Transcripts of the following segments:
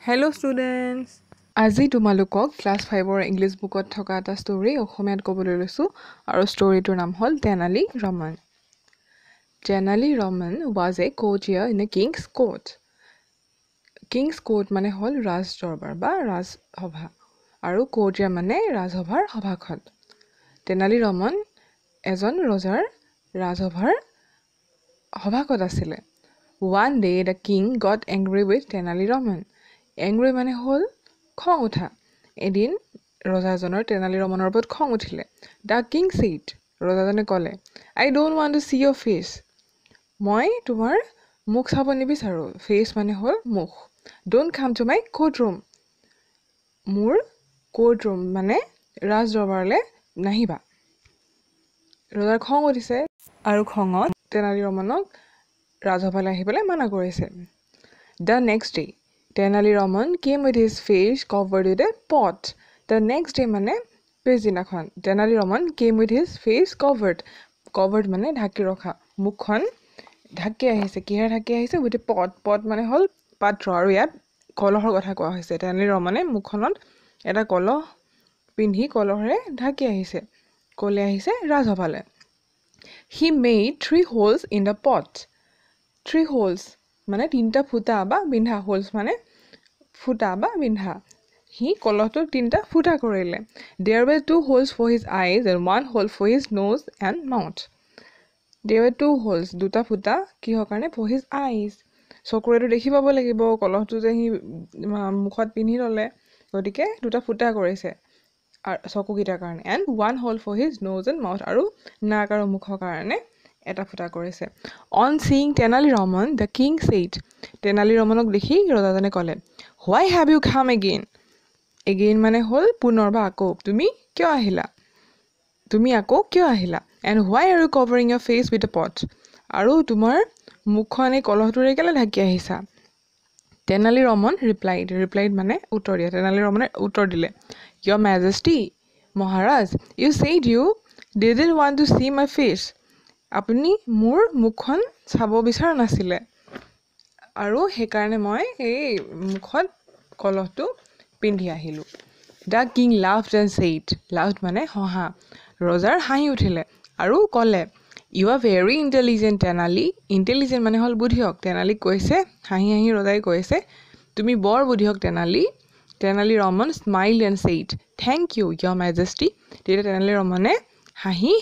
Hello students. আজি তোমালোকক class 5 ৰ ইংলিশ বুকত থকা এটা ষ্টৰী অসমীয়াত ক'বলৈ লৈছো আৰু ষ্টৰীটোৰ নাম হ'ল Tenali Raman. Tenali Raman was a courtier in a king's court. King's court মানে হ'ল ৰাজ দৰবাৰ বা ৰাজসভা আৰু courtier মানে ৰাজসভাৰ সভাখন. তেনালী ৰমন এজন ৰজাৰ ৰাজসভাৰ সভাখত আছিলে. One day the king got angry with Tenali Raman. Angry মানে হ'ল খং উঠা. এদিন ৰজাজনৰ তেনালী ৰমনৰ ওপৰত খং উঠিলে. The king said, ৰজাজনে ক'লে, I don't want to see your face. মই তোমাৰ মুখ চাব নিবিচাৰোঁ. Face মানে হ'ল মুখ. Don't come to my courtroom. মোৰ courtroom মানে ৰাজ দৰবাৰলৈ নাহিবা. ৰজাৰ খং উঠিছে আৰু খঙত তেনালী ৰমনক ৰাজসভালৈ আহিবলৈ মানা কৰিছে. The next day, Tenali Raman came with his face covered with a pot. The next day মানে পিছদিনাখন Tenali Raman came with his face covered. Covered মানে ঢাকি ৰখা. মুখখন ঢাকি আহিছে. কিহেৰে ঢাকি আহিছে? with a pot. Pot মানে হ'ল পাত্ৰ আৰু ইয়াত কলহৰ কথা কোৱা হৈছে. Tenali Ramane মুখখনত এটা কলহ পিন্ধি কলহৰে ঢাকি আহিছে. ক'লে আহিছে ৰাজসভালৈ. He made 3 holes in the pot. 3 holes মানে 3টা ফুটা বা বিন্ধা. holes মানে ফুটা বা বিন্ধা. সি কলহটোত 3টা ফুটা কৰিলে. There were 2 holes for his eyes and 1 hole for his nose and mouth. There were 2 holes, 2টা ফুটা কিহৰ কাৰণে? For his eyes. চকুৰেটো দেখি পাব লাগিব কলহটো যে সি মুখত পিন্ধি ল'লে, গতিকে 2টা ফুটা কৰিছে চকুকেইটাৰ কাৰণে. And 1 hole for his nose and mouth আৰু নাক আৰু মুখৰ কাৰণে এটা ফুটা কৰিছে. On seeing Tenali Raman, the king said, Tenali Ramanক দেখি ৰজাজনে ক'লে, Why have you come again? Again মানে হ'ল পুনৰ বা আকৌ. তুমি কিয় আহিলা? তুমি আকৌ কিয় আহিলা? And why are you covering your face with a pot? আৰু তোমাৰ মুখখন এই কলহটোৰে কেলৈ ঢাকি আহিছা? Tenali Raman replied. Replied মানে উত্তৰ দিয়া. Tenali Ramane উত্তৰ দিলে. Your Majesty, Maharaj, you said you didn't want to see my face. আপুনি মোৰ মুখখন চাব বিচৰা নাছিলে আৰু সেইকাৰণে মই এই মুখত কলহটো পিন্ধি আহিলোঁ. The king laughed and said, laughed মানে হহা. ৰজাৰ হাঁহি উঠিলে আৰু ক'লে, You are very intelligent, Tenali. Intelligent মানে হ'ল বুদ্ধিয়ক. তেনালীক কৈছে, হাঁহি হাঁহি ৰজাই কৈছে, তুমি বৰ বুদ্ধিয়ক Tenali. Tenali Raman smiled and said, Thank you, Your Majesty. তেতিয়া তেনালী ৰমনে হাঁহি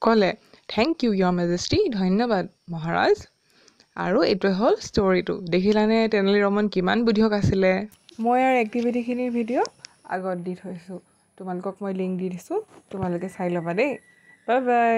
ক'লে, Thank you, Your Majesty. ধন্যবাদ, মহাৰাজ. আৰু এইটোৱে হ'ল ষ্টৰীটো. দেখিলানে তেনালী ৰমন কিমান বুদ্ধিয়ক আছিলে? মই ইয়াৰ এক্টিভিটিখিনিৰ ভিডিঅ' আগত দি থৈছোঁ. তোমালোকক মই লিংক দি দিছোঁ. তোমালোকে চাই ল'বা দেই. Bye bye.